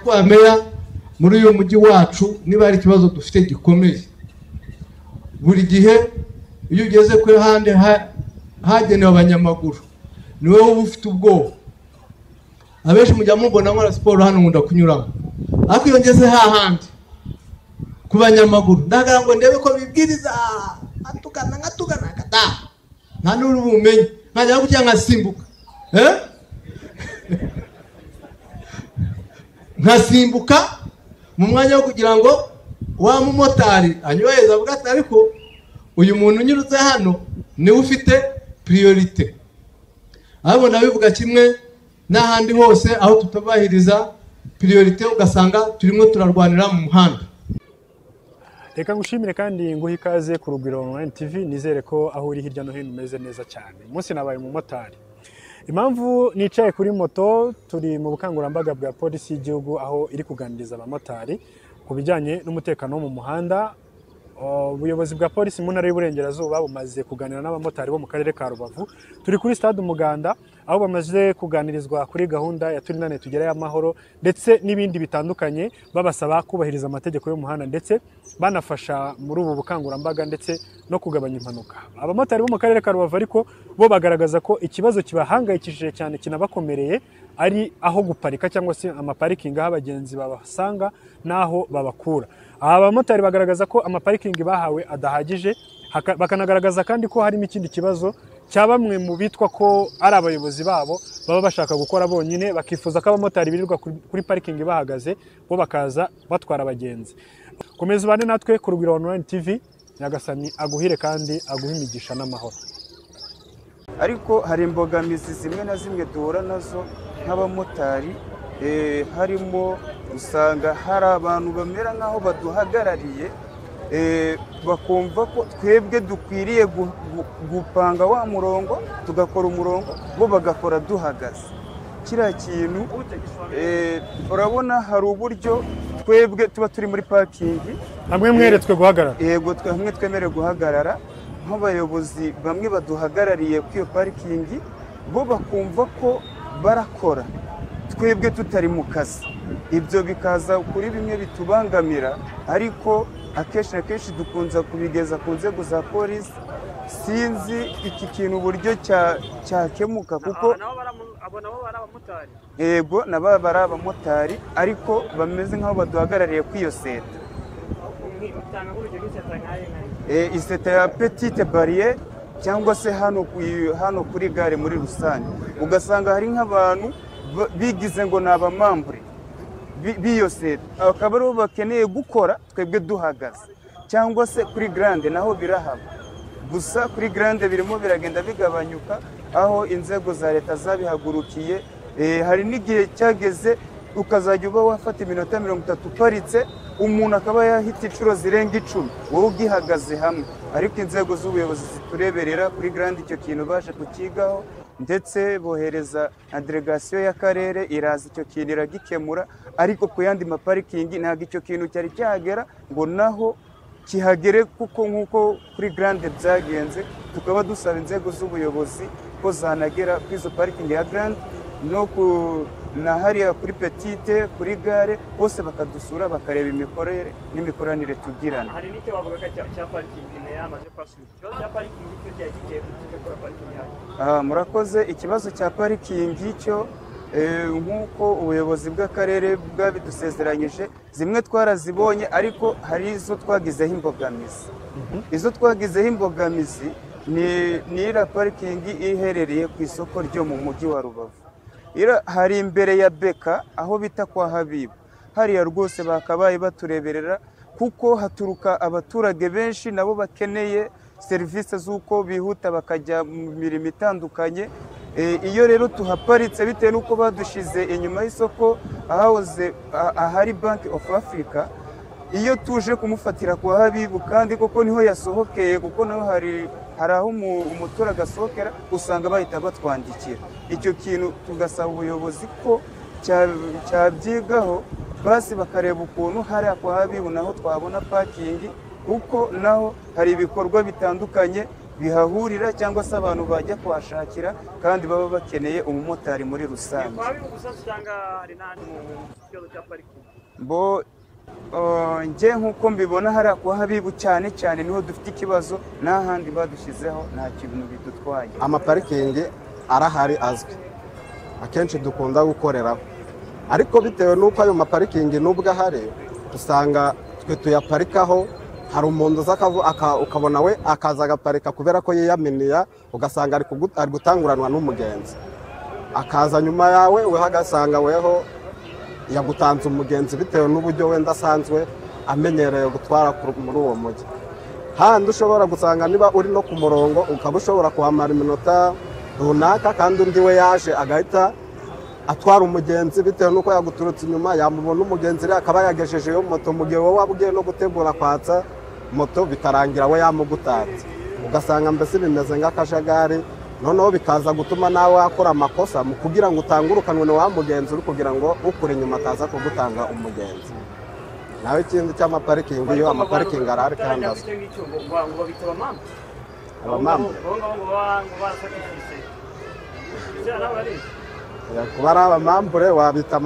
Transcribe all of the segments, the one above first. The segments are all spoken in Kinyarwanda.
Kwa meya muri uyu mujyi wacu niba ari ikibazo dufite gikomeye buri gihe iyo ugeze kuri hande hagenewe abanyamaguru niwe uba ufite ubwoba. Abenshi mujya mubona nkora siporo hano nkunda kunyuramo, ariko iyo ngeze hahandi ku banyamaguru ndagira ngo ndebe ko bibwiriza atukana kata nta n'uri bumenye nkajya gutya nkasimbuka nkasimbuka mu mwanya wo kugira ngo wa mumotari anyuheza avuga ati ariko uyu muntu unyurutse hano niwe ufite priorite. Abo nabivuga kimwe n'ahandi hose aho tutabahiriza priorite ugasanga turimo turarwanira mu muhanda. Reka ngushimire kandi nguhe ikaze ku Rugwiro Online TV. Nizere ko aho uri hirya no hino umeze neza cyane. Umunsi nabaye mu motari. Impamvu nicaye kuri moto, turi mu bukangurambaga bwa polisi y'igihugu aho iri kuganiriza abamotari ku bijyanye n'umutekano wo mu muhanda. Ubuyobozi bwa polisi mu ntara y'Uburengerazuba bumaze kuganira n'abamotari bo mu karere ka Rubavu. Turi kuri stade Umuganda aho bamaze kuganirizwa kuri gahunda ya turinane tugerayo amahoro ndetse n'ibindi bitandukanye, babasaba kubahiriza amategeko y'umuhanda ndetse banafasha muri ubu bukangurambaga ndetse no kugabanya impanuka. Abamotari bo mu karere ka Rubavu ariko bo bagaragaza ko ikibazo kibahangayikishije cyane kinabakomereye ari aho guparika cyangwa se amaparikingi aho abagenzi babasanga naho babakura. Abamotari bagaragaza ko amaparikingi bahawe adahagije, bakanagaragaza kandi ko harimo ikindi kibazo cya bamwe mu bitwa ko ari abayobozi babo baba bashaka gukora bonyine, bakifuza ko abamotari birirwa kuri parikingi bahagaze bo bakaza batwara abagenzi. Komeza ubane natwe ku Rugwiro Online TV. Nyagasani aguhire kandi aguhe imigisha n'amahoro. Ariko hari imbogamizi zimwe na zimwe duhura nazo nk'abamotari, harimo usanga hari abantu bamera nk'aho baduhagarariye, bakumva ko twebwe dukwiriye gupanga wa murongo tugakora umurongo, bo bagakora duhagaze. Kiriya kintu urabona hari uburyo twebwe tuba turi muri parkingi, hamwe mweretswe guhagarara. Yego, hamwe twemerewe guhagarara nk'abayobozi bamwe baduhagarariye ku iyo parikingi, bo bakumva ko barakora twebwe tutari mu kazi. Ibyo bikaza kuri bimwe bitubangamira, ariko akenshi na kenshi dukunza kubigeza ku nzego za polisi. Sinzi iki kintu uburyo cyakemuka, kuko yego nabo bari abamotari ariko bameze nk'aho baduhagarariye ku iyo seta. Iseta ya petite barriere cyangwa se hano kuri gare muri rusange, ugasanga hari nk'abantu bigize ngo ni abamambure b'iyo seta, bakaba aribo bakeneye gukora twebwe duhagaze. Cyangwa se kuri grande naho birahaba, gusa kuri grande birimo biragenda bigabanyuka aho inzego za leta zabihagurukiye. Hari n'igihe cyageze ukazajya uba wafata iminota 30 uparitse, umuntu akaba yahita inshuro zirenga 10 wowe ugihagaze hamwe. Ariko inzego z'ubuyobozi zitureberera kuri grande icyo kintu baje kukigaho, ndetse bohereza na delegation y'akarere iraza icyo kintu iragikemura. Ariko ku yandi maparikingi ntabwo icyo kintu cyari cyagera ngo naho kihagere, kuko nk'uko kuri grande byagenze. Tukaba dusaba inzego z'ubuyobozi ko zanagera kuri izo parikingi ya grande no na hariya kuri petite kuri gare, bose bakadusura bakareba imikorere n'imikoranire tugirana. Hari n'icyo bavuga cya parikingi yamaze kwasubiza cya parikingi cyo cyagiye gukora parikingi yayo. Murakoze. Ikibazo cya parikingi cyo nk'uko ubuyobozi bw'akarere bwabidusezeranyije, zimwe twarazibonye ariko hari izo twagizeho imbogamizi. Izo twagizeho imbogamizi ni iriya parikingi iherereye ku isoko ryo mu mujyi wa Rubavu. Hari imbere ya Beka aho bita kwa Habibu, hariya rwose bakabaye batureberera, kuko haturuka abaturage benshi nabo bakeneye serivisi z'uko bihuta bakajya mu mirimo itandukanye. Iyo rero tuhaparitse bitewe n'uko badushize inyuma y'isoko ahahoze ahari Bank of Africa, iyo tuje kumufatira kwa Habibu kandi koko niho yasohokeye, kuko naho hari aho umuturage asohokera, usanga bahita batwandikira. Icyo kintu tugasaba ubuyobozi ko cyabyigaho, basi bakareba ukuntu hariya kwa Habibu naho twabona parkingi, kuko naho hari ibikorwa bitandukanye bihahurira cyangwa se abantu bajya kuhashakira kandi baba bakeneye umumotari muri rusange. Bo njye nk'uko mbibona hariya kwa Habibu cyane cyane niho dufite ikibazo, n'ahandi badushyizeho nta kintu bidutwaye. Amaparikingi arahari azwi akenshi dukunda gukoreraho, ariko bitewe n'uko ayo maparikingi n'ubwo ahari usanga twe tuyaparikaho, hari umuntu uza ukabona we akaza agaparika kubera ko yiyaminiya, ugasanga ari gutanguranwa n'umugenzi, akaza nyuma yawe weho agasanga weho yagutanze umugenzi bitewe n'uburyo wenda asanzwe amenyereye gutwara muri uwo mujyi. Handi ushobora gusanga niba uri no ku murongo ukaba ushobora kuhamara iminota runaka kandi undi we yaje agahita atwara umugenzi bitewe n'uko yaguturutse inyuma, yamubona umugenzi rero akaba yagejejeyo moto mu gihe wowe wabwiye no gutegura kwatsa moto bikarangira we yamugutatse, ugasanga mbese bimeze nk'akajagari, noneho bikaza gutuma nawe wakora amakosa mu kugira ngo utangurukanwe na wa mugenzi uri kugira ngo ukure inyuma ataza kugutanga umugenzi. Nawe ikindi cy'amaparikingi, iyo amaparikingi arahari kandi azwi. Abamambu kuba ari abamambure babita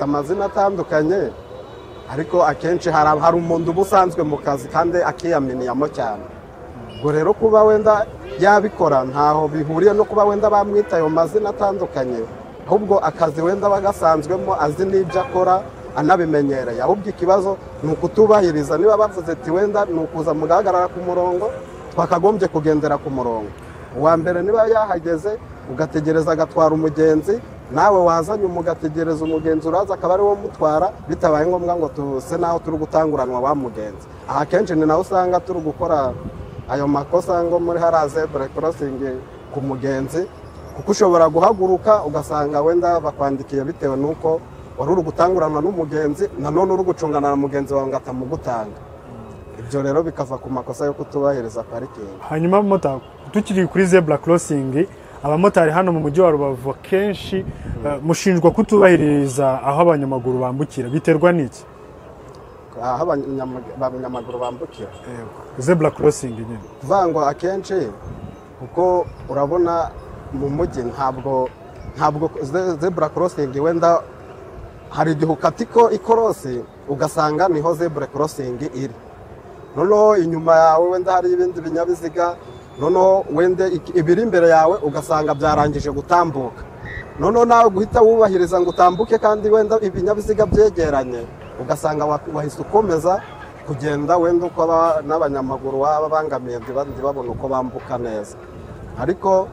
amazina atandukanye, ariko akenshi hari umuntu uba usanzwe mu kazi kandi akiyaminiyamo cyane. Ubwo rero kuba wenda yabikora ntaho bihuriye no kuba wenda bamwita ayo mazina atandukanye, ahubwo akazi wenda bagasanzwemo azi n'ibyo akora anabimenyereye. Ahubwo ikibazo ni ukutubahiriza, niba bavuze ati wenda ni ukuza mugahagarara ku murongo, twakagombye kugendera ku murongo. Uwa mbere niba yahageze ugategereza agatwara umugenzi, nawe wazanye umugategereza umugenzi uraza akaba ari wo mutwara, bitabaye ngombwa ngo tuse naho turi gutanguranwa wa mugenzi. Aha kenshi ni nawe usanga turi gukora ayo makosa ngo muri hariya zebra crossing ku mugenzi, kuko ushobora guhaguruka ugasanga wenda bakwandikiye bitewe n'uko wari uri gutanguranwa n'umugenzi, nanone uri gucungana na mugenzi wawe ngo atamugutanga. Ibyo rero bikava ku makosa yo kutubahiriza parikingi. Hanyuma mota tukiri kuri zebra crossing, abamotari hano mu mujyi wa Rubavu kenshi mushinjwa kutubahiriza aho abanyamaguru bambukira, biterwa n'iki? Aho abanyamaguru bambukira zebra crossing nyine kuvango akenshi, kuko urabona mu mujyi ntabwo zebra crossing wenda hari igihe ukatiko ikorosi ugasanga niho zebra crossing iri, noneho inyuma yawe wenda hari ibindi binyabiziga, noneho wenda ibiri imbere yawe ugasanga byarangije gutambuka, noneho nawe guhita wubahiriza ngo utambuke kandi wenda ibinyabiziga byegeranye, ugasanga wahise ukomeza kugenda wenda uko n'abanyamaguru baba bangamiye babona uko bambuka neza. Ariko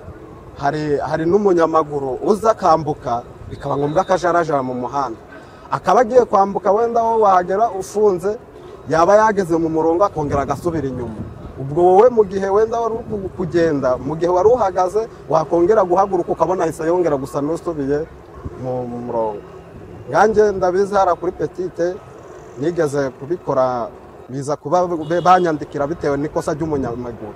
hari n'umunyamaguru uza akambuka bikaba ngombwa ko ajarajara mu muhanda, akaba agiye kwambuka wenda aho wahagera ufunze, yaba yageze mu murongo akongera agasubira inyuma. Ubwo wowe mu gihe wenda wari kugenda, mu gihe wari uhagaze wakongera guhaguruka ukabona ahise yongera gusa n'usubiye mu murongo. Nganjye ndabizi hara kuri Petite nigeze kubikora, biza kuba banyandikira bitewe n'ikosa ry'umunyamaguru.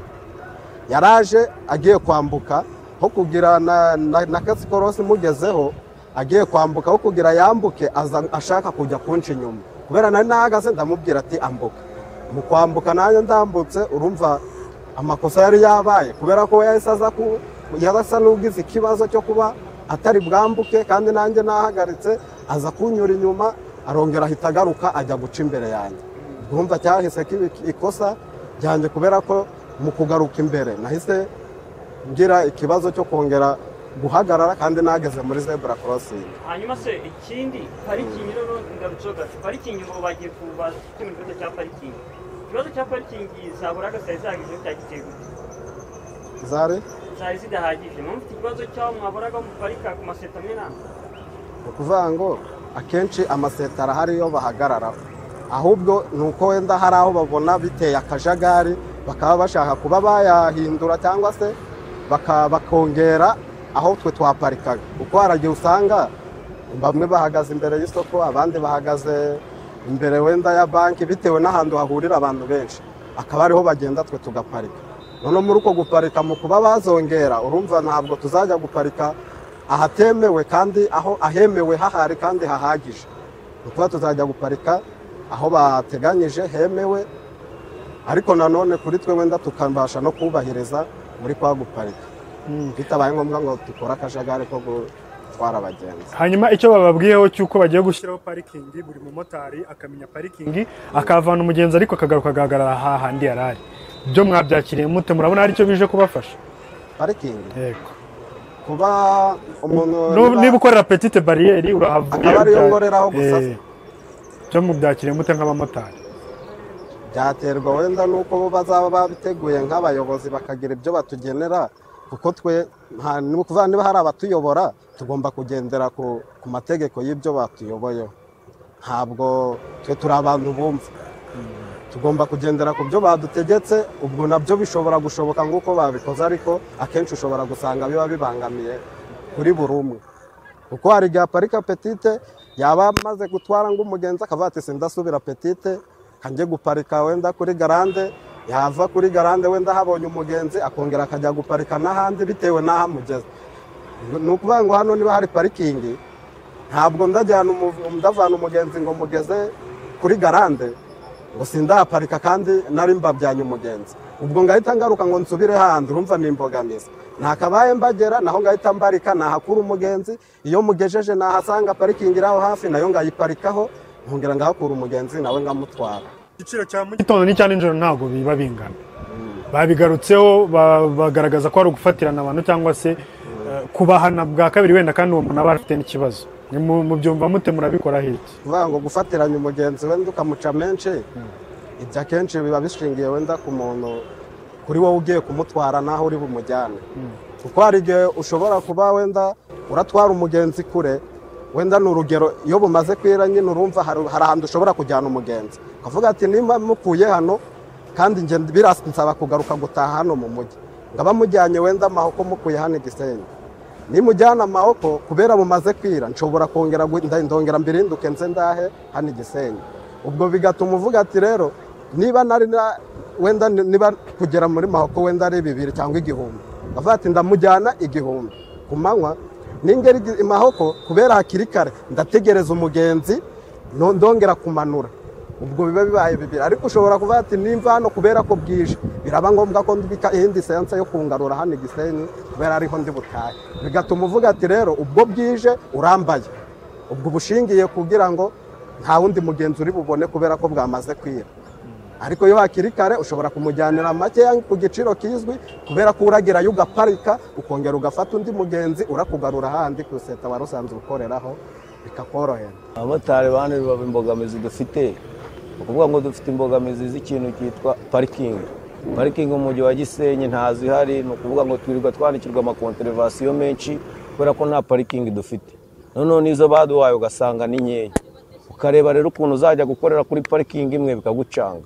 Yaraje agiye kwambuka ho kugira na kasikorosi mugezeho, agiye kwambuka ho kugira yambuke ashaka kujya kunca inyuma, kubera nari nahagaze ndamubwira ati ambuka. Mu kwambuka nanjye ndambutse, urumva amakosa yari yabaye kubera ko yahise asa n'ugize ikibazo cyo kuba atari bwambuke, kandi nanjye nahagaritse aza kunyura inyuma, arongera ahita agaruka ajya guca imbere yanjye. Urumva cyahise ikosa ryanjye kubera ko mu kugaruka imbere nahise ngira ikibazo cyo kongera guhagarara kandi nageze muri zebra crossing. Hanyuma se ikindi parikingi rero ngarutso gato, parikingi ngo bagiye kuba ikibazo cya parikingi. Ikibazo cya parikingi zaburaga sayizagije cyagitego. Zari zidahagije, mufite ikibazo cyaho mwaboraga mu parika ku maseta mena. Ukuvuga ngo akenshi amaseta arahari yo bahagarara, ahubwo nuko wenda hari aho babona biteye akajagari bakaba bashaka kuba bayahindura cyangwa se bakongera aho twe twaparikaga, kuko haragiye usanga bamwe bahagaze imbere y'isoko, abandi bahagaze imbere wenda ya banki, bitewe n'ahantu hahurira abantu benshi, akaba ariho bagenda twe tugaparika. None muri uko guparika mu kuba bazongera, urumva ntabwo tuzajya guparika ahatemewe kandi aho ahemewe hahari kandi hahagije, kuko tuzajya guparika aho bateganyije hemewe, ariko nanone kuri twe wenda tukabasha no kubahiriza muri kwa guparika bitabaye ngombwa ngo dukore akajagari ko gutwara abagenzi. Hanyuma icyo bababwiyeho cy'uko bagiye gushyiraho parikingi, buri mumotari akamenya parikingi akavana umugenzi ariko akagaruka agahagarara hahandi yarari, byo mwabyakiriye mute? Murabona hari icyo bije kubafasha parikingi? Yego, kuba umuntu niba ukorera petite bariyeri urahavuye akaba ariyo ngoreraho gusa, byo mubyakiriye mute nk'abamotari? byaterwa wenda nuko bo bazaba babiteguye nk'abayobozi bakagira ibyo batugenera, kuko twe niba hari abatuyobora tugomba kugendera ku mategeko y'ibyo batuyoboyeho. Ntabwo twe turi abantu bumva, tugomba kugendera ku byo badutegetse. Ubwo nabyo bishobora gushoboka nk'uko babikoze, ariko akenshi ushobora gusanga biba bibangamiye kuri buri umwe, kuko hari igihe aparika petite yaba amaze gutwara ng'umugenzi akavuga ati sindasubira petite kanjye guparika wenda kuri garande, yava kuri garande wenda habonye umugenzi akongera akajya guparika n'ahandi bitewe n'aho amugeze. Ni ukuvuga ngo hano niba hari parikingi ntabwo ndavana umugenzi ngo mugeze kuri garande ngo sindahaparika kandi nari mbabyanye umugenzi, ubwo ngahita ngaruka ngo nsubire handi, urumva ni imbogamizi. Nakabaye mbagera naho ngahita mbarika nahakura umugenzi, iyo mugejeje nahasanga parikingi iraho hafi nayo ngayiparikaho, nkongera ngahakura umugenzi nawe ngamutwara. Igiciro cya mu gitondo n'icya nijoro ntabwo biba bingana, babigarutseho bagaragaza ko ari ugufatirana abantu cyangwa se kubahana bwa kabiri wenda, kandi uwo muntu aba afite n'ikibazo. Mubyumva mute? murabikora iki? Kuvuga ngo gufatiranya umugenzi wenda ukamuca menshi, ibyo akenshi biba bishingiye wenda ku muntu, kuri wowe ugiye kumutwara naho uri bumujyane, kuko hari igihe ushobora kuba wenda uratwara umugenzi kure, wenda ni urugero iyo bumaze kwira nyine urumva hari ahantu ushobora kujyana umugenzi, ukavuga ati nimba mukuye hano kandi biransaba kugaruka gutaha hano mu mujyi, ngaba mujyanye wenda amahoko mukuye hano i Gisenyi, nimujyana amahoko kubera bumaze kwira nshobora kongera ndongera mbirinduke nze ndahe hano i Gisenyi. Ubwo bigatuma uvuga ati rero niba wenda niba kugera muri mahoko wenda ari 2 cyangwa 1000, bavuga ati ndamujyana 1000 ku manywa, ningeri imahoko kubera hakiri kare ndategereza umugenzi ndongera kumanura, ubwo biba bibaye 2. Ariko ushobora kuvuga ati nimva hano kubera ko bwije biraba ngombwa ko ndubika indi sense yo kungarura hano i Gisenyi kubera ariho ndi butahe, bigatuma uvuga ati rero ubwo bwije urambaye, ubwo bushingiye kugira ngo nta wundi mugenzi uri bubone kubera ko bwamaze kwira. Ariko iyo hakiri kare ushobora kumujyanira make ku giciro kizwi kubera ko uragerayo ugaparika ukongera ugafata undi mugenzi urakugarura handi ku seta wari usanzwe ukoreraho, bikakorohera. Abamotari bane baba imbogamizi dufite, ukuvuga ngo dufite imbogamizi z'ikintu cyitwa parikingi. Parikingi mu mujyi wa Gisenyi ntazihari, ni ukuvuga ngo twirirwa twandikirwa amakonterevasiyo menshi kubera ko nta parikingi dufite. Noneho nizo baduhaye ugasanga ni nkeya, ukareba rero ukuntu uzajya gukorera kuri parikingi imwe bikagucanga.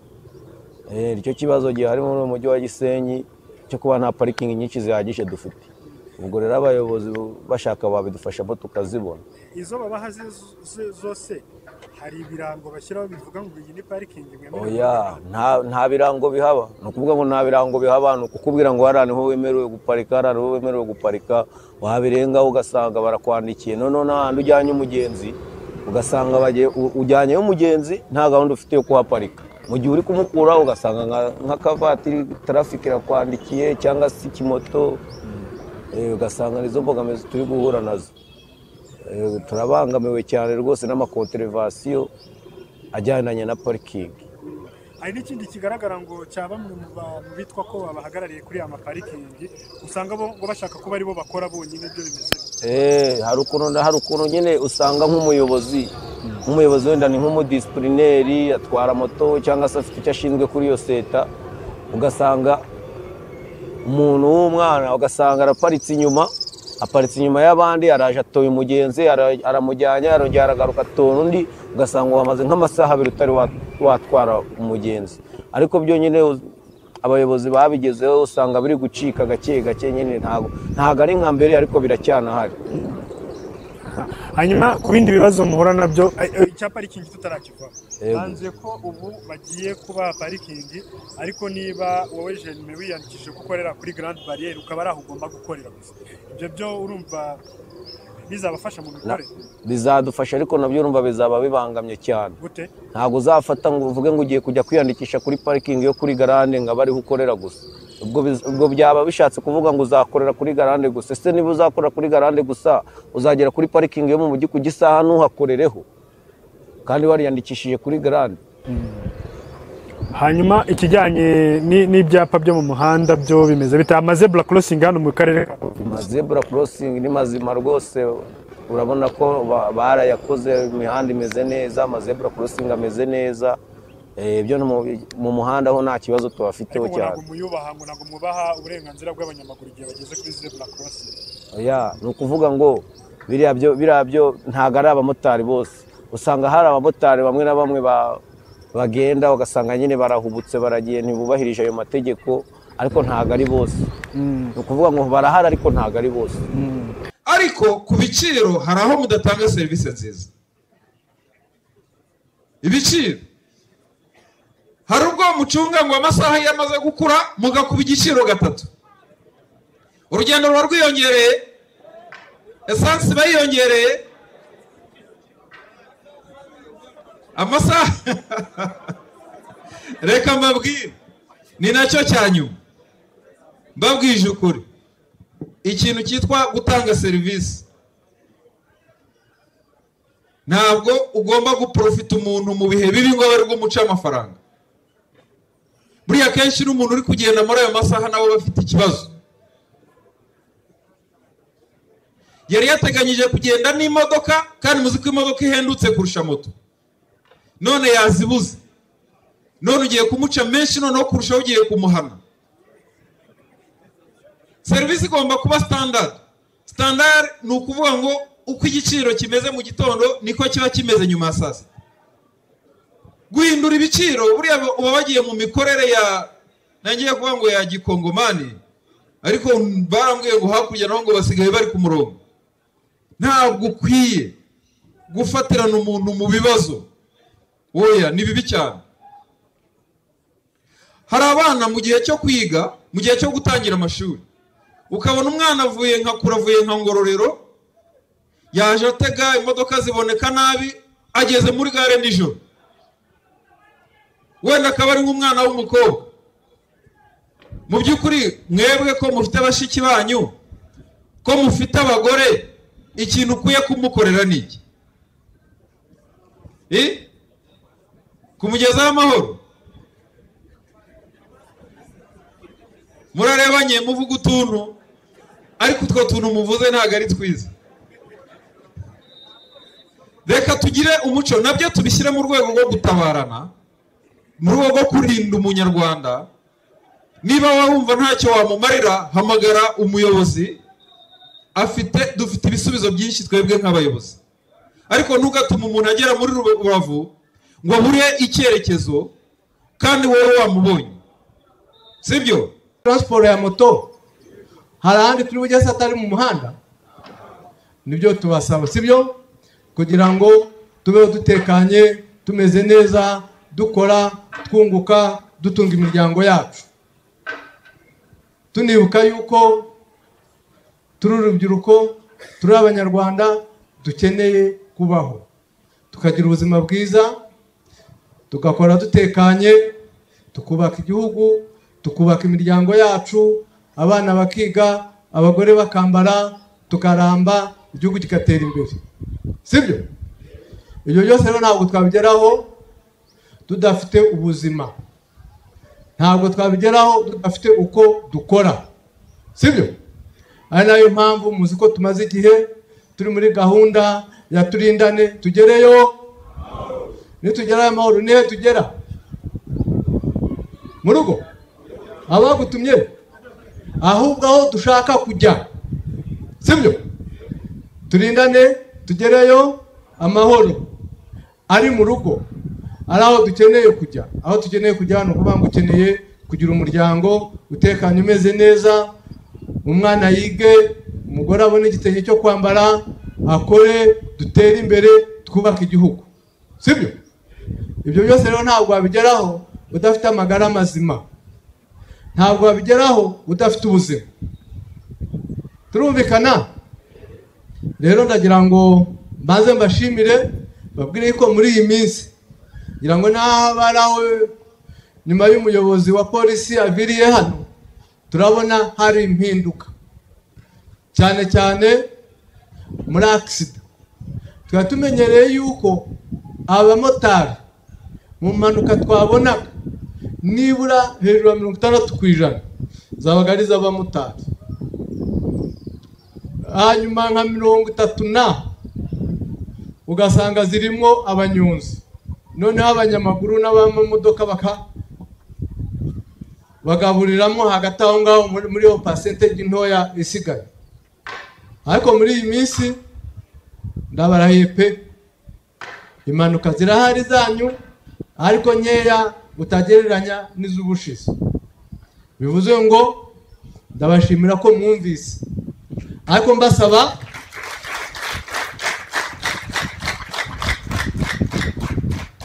Icyo kibazo gihari mu mujyi wa Gisenyi cyo kuba nta parikingi nyinshi zihagije dufite. Ubwo rero abayobozi bashaka babidufashamo tukazibona. Izo babaha zose hari ibirango bashyiraho bivuga ngo iyi ni parikingi imwe? Oya, nta birango bihaba. Ni ukuvuga ngo nta birango bihaba, ni ukukubwira ngo hariya niho wemerewe guparika, hariya niho wemerewe guparika, wabirengaho ugasanga barakwandikiye. Noneho n'ahandi ujyanye umugenzi ugasanga ujyanyeyo umugenzi nta gahunda ufite yo kuhaparika. Mu gihe uri kumukura ugasanga nk'akavatiri traffic irakwandikiye cyangwa se ikimoto, ugasanga nizo mbogamizi turi guhura nazo. Turabangamiwe cyane rwose n'amakonterevasiyo ajyananye na parikingi. Hari n'ikindi kigaragara ngo cyaba mu bantu bitwa ko babahagarariye kuri ama parikingi, usanga bo bashaka kuba ari bo bakora bonyine, byo bimeze hari ukuntu nyine usanga nk'umuyobozi wenda ni nk'umudisiplineri atwara moto cyangwa se afite icyo ashinzwe kuri iyo seta, ugasanga umuntu w'umwana ugasanga aparitse inyuma y'abandi, araje atoye umugenzi aramujyanye, arongera aragaruka atona undi, ugasanga wamaze nk'amasaha 2 utari watwara umugenzi. Ariko byo nyine abayobozi babigezeho usanga biri gucika gake gake, nyine ntago ari nka mbere ariko biracyanahari. Hanyuma ku bindi bibazo muhura nabyo, icya parikingi tutarakiva banze ko ubu bagiye kuba parikingi, ariko niba wowe Jeremy wiyandikishije gukorera kuri Grand Barrier ukaba ari aho ugomba gukorera gusa, ibyo byo urumva bizabafasha mu mikorere? Bizadufasha, ariko nabyo urumva bizaba bibangamye cyane. Gute? Ntabwo uzafata ngo uvuge ngo ugiye kujya kwiyandikisha kuri parikingi yo kuri garande ngo abariho ukorera gusa. ubwo byaba bishatse kuvuga ngo uzakorera kuri garande gusa. Ese niba uzakorera kuri garande gusa uzagera kuri parikingi yo mu mujyi ku gisaha ntuhakorereho kandi wariyandikishije kuri garande. Hanyuma ikijyanye n'ibyapa byo mu muhanda byo bimeze bita amazebra crossing hano mu karere ka Amazebra crossing ni mazima rwose, urabona ko barayakoze, imihanda imeze neza, amazebra crossing ameze neza. Ibyo mu muhanda ho nta kibazo tubafiteho cyane. Ntabwo muyubaha ngo ntabwo mubaha uburenganzira bw'abanyamaguru igihe bageze kuri zebra crossing. Ni ukuvuga ngo biriya byo ntabwo ari abamotari bose. Usanga hari abamotari bamwe na bamwe bagenda ugasanga nyine barahubutse, baragiye ntibubahirije ayo mategeko, ariko ntabwo ari bose. Ni ukuvuga ngo barahari ariko ntabwo ari bose. Ariko ku biciro hari aho mudatanga serivisi nziza. Ibiciro hari ubwo mucunga ngo amasaha yamaze gukura mugakuba igiciro gatatu, urugendo ruba rwiyongereye, esansi bayiyongereye, amasaha reka mbabwire ni nacyo cya nyuma. Mbabwije ukuri, ikintu cyitwa gutanga serivisi ntabwo ugomba guprofita umuntu mu bihe bibi ngo abe umuca amafaranga. Buriya kenshi n'umuntu uri kugenda muri ayo masaha nabo bafite ikibazo. Yari yateganyije kugenda n'imodoka kandi muzi ko imodoka ihendutse kurusha moto, none yazibuze, none ugiye kumuca menshi, noneho kurushaho ugiye kumuhana. Serivisi igomba kuba standard. Standard ni ukuvuga ngo uko igiciro kimeze mu gitondo niko kiba kimeze nyuma ya saa sita. Guhindura ibiciro buriya uba wagiye mu mikorere ya nangiye kuvuga ngo ya gikongomani, ariko barambwiye ngo hakurya naho ngo basigaye bari ku murongo. Ntabwo ukwiye gufatirana umuntu mu bibazo, oya ni bibi cyane. Hari abana mu gihe cyo kwiga, mu gihe cyo gutangira amashuri, ukabona umwana avuye nka Ngororero, yaje atega imodoka ziboneka nabi, ageze muri gare nijoro, wenda akaba ari nk'umwana w'umukobwa. Mu by'ukuri mwebwe ko mufite abashiki banyu, ko mufite abagore, ikintu ukwiye kumukorera ni iki? Kumugezaho amahoro? Murarebanye muvuga utuntu, ariko utwo tuntu muvuze ntabwo ari twiza. Reka tugire umuco, nabyo tubishyire mu rwego rwo gutabarana, mu rwego rwo kurinda umunyarwanda. Niba wumva ntacyo wamumarira, hamagara umuyobozi. Dufite ibisubizo byinshi twebwe nk'abayobozi, ariko ntugatume umuntu agera muri Rubavu ngo abure icyerekezo kandi wowe wamubonye, sibyo? Transport ya moto hari ahandi turi bugeze atari mu muhanda, nibyo tubasaba, sibyo? Kugira ngo tubeho dutekanye, tumeze neza, dukora, twunguka, dutunga imiryango yacu, tunibuka yuko turi urubyiruko, turi abanyarwanda, dukeneye kubaho, tukagira ubuzima bwiza, tugakora dutekanye, tukubaka igihugu, tukubaka imiryango yacu, abana bakiga, abagore bakambara, tukaramba, igihugu kigatera imbere, sibyo? Ibyo byose rero ntabwo twabigeraho tudafite ubuzima, ntabwo twabigeraho tudafite uko dukora, sibyo? Ari nayo mpamvu muzi ko tumaze igihe turi muri gahunda ya turindane tugereyo. Nitugerayo amahoro nihe tugera? Mu rugo abagutumye, ahubwo aho dushaka kujya, sibyo? Turindane tugereyo amahoro, ari mu rugo, ari aho dukeneye kujya. Aho tukeneye kujya ni ukuvuga ngo ukeneye kugira umuryango utekanye umeze neza, umwana yige, umugore abone igitenge cyo kwambara, akore, dutere imbere, twubaka igihugu, sibyo? Ibyo byose rero ntabwo wabigeraho udafite amagara mazima, ntabwo wabigeraho udafite ubuzima. Turumvikana? Rero ndagira ngo maze mbashimire, babwire ko muri iyi minsi ngira ngo nabarawe nyuma y'umuyobozi wa polisi aviriye hano, turabona hari impinduka cyane cyane muri accident. Tukaba tumenyereye yuko abamotari mu mpanuka twabonaga nibura hejuru ya 60% zabaga ari z'abamotari, hanyuma nka 30 ugasanga zirimo abanyonzi, noneho abanyamaguru n'abamamodoka bagaburiramo hagati aho ngaho muri iyo percentage ntoya isigaye. Ariko muri iyi minsi ndabarahiye pe, impanuka zirahari zanyu ariko nkeya utagereranya n'iz'ubushize. Bivuze ngo ndabashimira ko mwumvise, ariko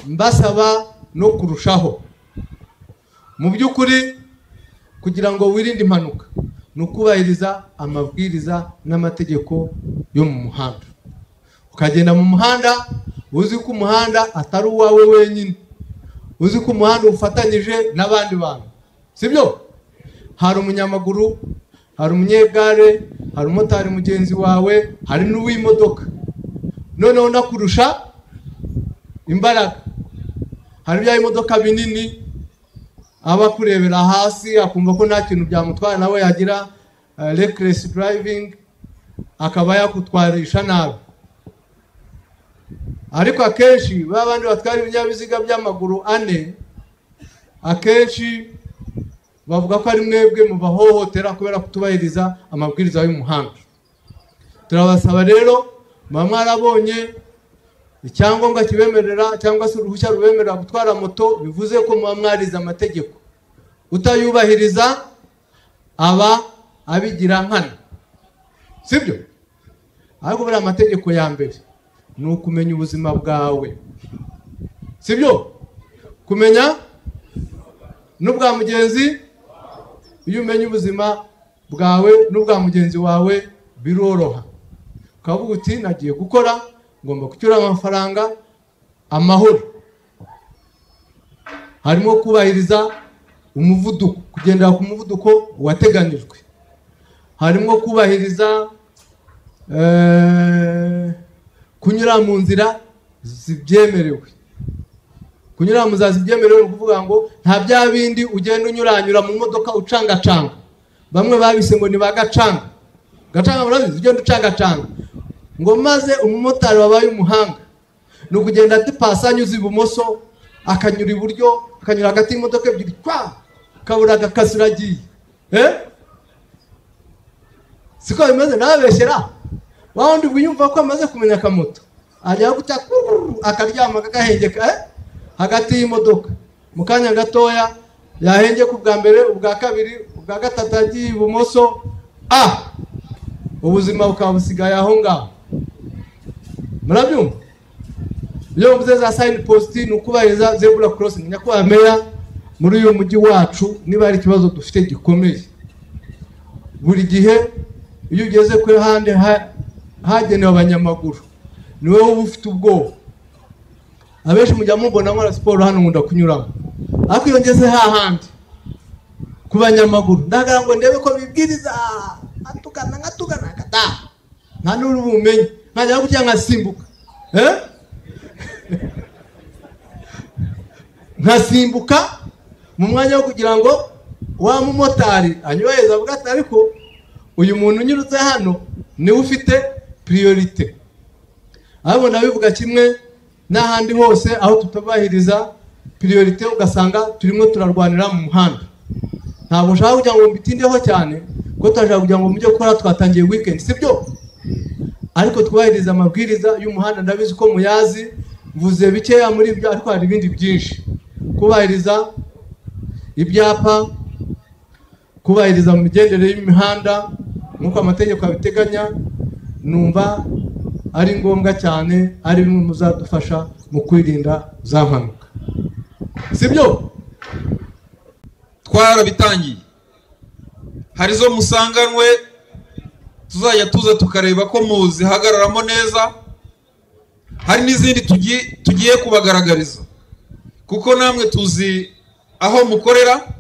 mbasaba no kurushaho. Mu by'ukuri kugira ngo wirinde impanuka ni ukubahiriza amabwiriza n'amategeko yo mu muhanda. Ukagenda mu muhanda uzi ko umuhanda atari uwawe wenyine, uzi ko umuhanda ufatanyije n'abandi bantu, sibyo? Hari umunyamaguru, hari umunyegare, hari umumotari mugenzi wawe, hari n'uw'imodoka. Noneho nakurusha imbaraga. Hari bya imodoka binini aba kurebera hasi akumva ko nta kintu byamutwara, nawe yagira reckless driving akaba yakutwarisha nabi. Ariko akenshi babandi batwara ibinyabiziga by'amaguru ane akenshi bavuga ko ari mwebwe mu bahohotera kubera kutubahiriza amabwiriza y'umuhanda. Turabasaba rero mwarabonye icyangombwa kibemerera cyangwa se uruhushya rubemerera gutwara moto, bivuze ko mwarize amategeko. Utayubahiriza aba abigira nkana, sibyo? Ariko bari amategeko ya mbere ni ukumenya ubuzima bwawe, sibyo? Kumenya n'ubwa mugenzi. Iyo umenya ubuzima bwawe n'ubwa mugenzi wawe biroroha. Ukavuga uti nagiye gukora, ngomba kucyura amafaranga amahoro. Harimo kubahiriza umuvuduko, kugendera ku muvuduko wateganijwe. Harimo kubahiriza kunyura mu nzira zibyemerewe. Kunyura mu nzira zibyemerewe ni ukuvuga ngo nta bya bindi ugenda unyuranyura mu modoka ucangacanga. Bamwe babise ngo ni bagacanga. Gacanga murabizi, ugenda ucangacanga. Ngo maze umumotari wabaye umuhanga ni ukugenda dipasa anyuze ibumoso akanyura iburyo, akanyura hagati y'imodoka ebyiri kabura agakasi uragiye. Siko bimeze, nabeshyera wawundi wiyumva ko amaze kumenya akamoto ajya guta akaryama kakahengeka hagati y'imodoka, mu kanya gatoya yahenge ku bwa mbere, ubwa kabiri, ubwa gatatu agiye ibumoso, ubuzima bukaba busigaye aho ngaho. Murabyumva? Iyo mvuze za sign post ni ukubahiriza zebra crossing. Nyakubahwa Meya, muri uyu mujyi wacu niba ari ikibazo dufite gikomeye, buri gihe iyo ugeze kuri hande hagenewe abanyamaguru niwe uba ufite ubwoba. Abenshi mujya mubona nkora siporo hano nkunda kunyuramo, ariko iyo ngeze hahandi ku banyamaguru ndagira ngo ndebe ko bibwiriza atukana kata nta n'uri bumenye, nkajya gutya nkasimbuka nkasimbuka mu mwanya wo kugira ngo wa mumotari anyubahiriza avuga ati ariko uyu muntu unyurutse hano niwe ufite priorite. Abo nabivuga kimwe n'ahandi hose aho tutabahiriza priorite ugasanga turimo turarwanira mu muhanda. Ntabwo nshaka kugira ngo mbitindeho cyane ko tujya kugira ngo mujye gukora twatangiye weekend, sibyo? Ariko twubahiriza amabwiriza y'umuhanda. Ndabizi ko muyazi, mvuze bikeya muri ibyo, ariko hari ibindi byinshi. Kubahiriza ibyapa, kubahiriza mu migendere y'imihanda nk'uko amategeko abiteganya, numva ari ngombwa cyane, ari bimwe muzadufasha mu kwirinda za mpanuka, sibyo? Twarabitangiye, hari zo musanganwe tuzajya tuza tukareba ko muzihagararamo neza, hari n'izindi tugiye kubagaragariza kuko namwe tuzi aho mukorera,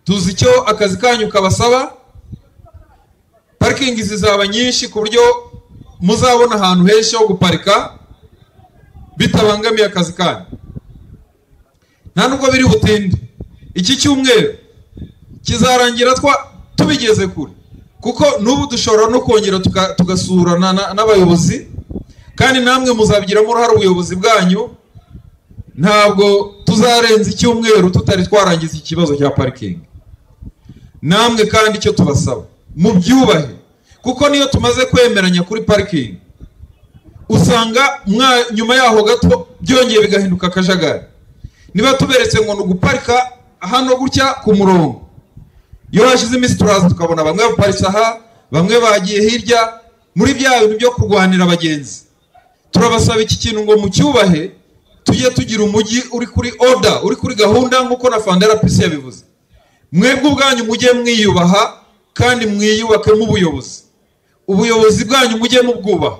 tuzi icyo akazi kanyu kabasaba. Parikingi zizaba nyinshi ku buryo muzabona ahantu henshi ho guparika bitabangamiye akazi kanyu. Nta nubwo biri butinde, iki cyumweru kizarangira tubigeze kure, kuko n'ubu dushobora no kongera tugasurana n'abayobozi, kandi namwe muzabigiramo uruhare ubuyobozi bwanyu. Ntabwo tuzarenza icyumweru tutari twarangiza ikibazo cya parikingi. Namwe kandi icyo tubasaba mu byubahe, kuko niyo tumaze kwemeranya kuri parikingi usanga nyuma yaho gato byongeye bigahinduka akajagari. Niba tuberetse ngo nuguparika hano gutya ku murongo, iyo hashize iminsi turaza tukabona bamwe baparitse aha, bamwe bagiye hirya, muri bya bintu byo kurwanira abagenzi. Turabasaba iki kintu ngo mucyubahe, tujye tugira umujyi uri kuri order, uri kuri gahunda nk'uko na Fandera PC yabivuze. Mwebwe ubwanyu mujye mwiyubaha kandi mwiyubake mu ubuyobozi bwanyu mujye mubwubaha.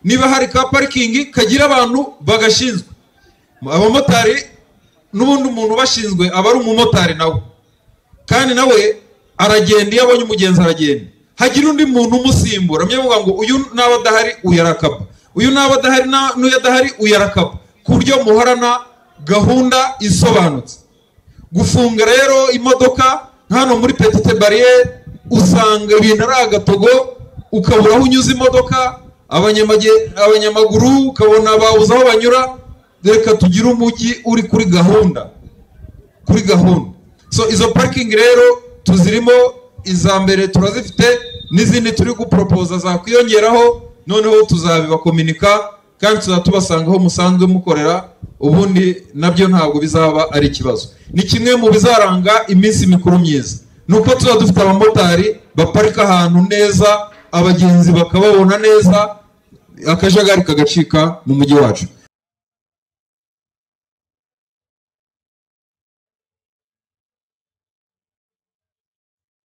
Niba hari ka parikingi kagira abantu bagashinzwe, abamotari n'ubundi umuntu bashinzwe aba ari umumotari nawe, kandi nawe aragenda, iyo abonye umugenzi aragenda. Hagira undi muntu umusimbura, mvuga ngo uyu naba adahari uyarakaba, uyu naba adahari n'uyu adahari uyarakaba, ku buryo muhorana gahunda isobanutse. Gufunga rero imodoka hano muri Petite Barriere usanga ibintu ari agatogo, ukabura aho unyuza imodoka, abanyamaguru ukabona babuze aho banyura. Reka tugire umujyi uri kuri gahunda, So izo parking rero tuzirimo, iza mbere turazifite, n'izindi turi gupropoza zakwiyongeraho, noneho tuzabibakomunika kandi tuzatubasangaho musanzwe mukorera. Ubundi nabyo ntabwo bizaba ari ikibazo. Ni kimwe mu bizaranga iminsi mikuru myiza, nuko tuba dufite abamotari baparika ahantu neza, abagenzi bakababona neza, akajagari kagacika mu mujyi wacu.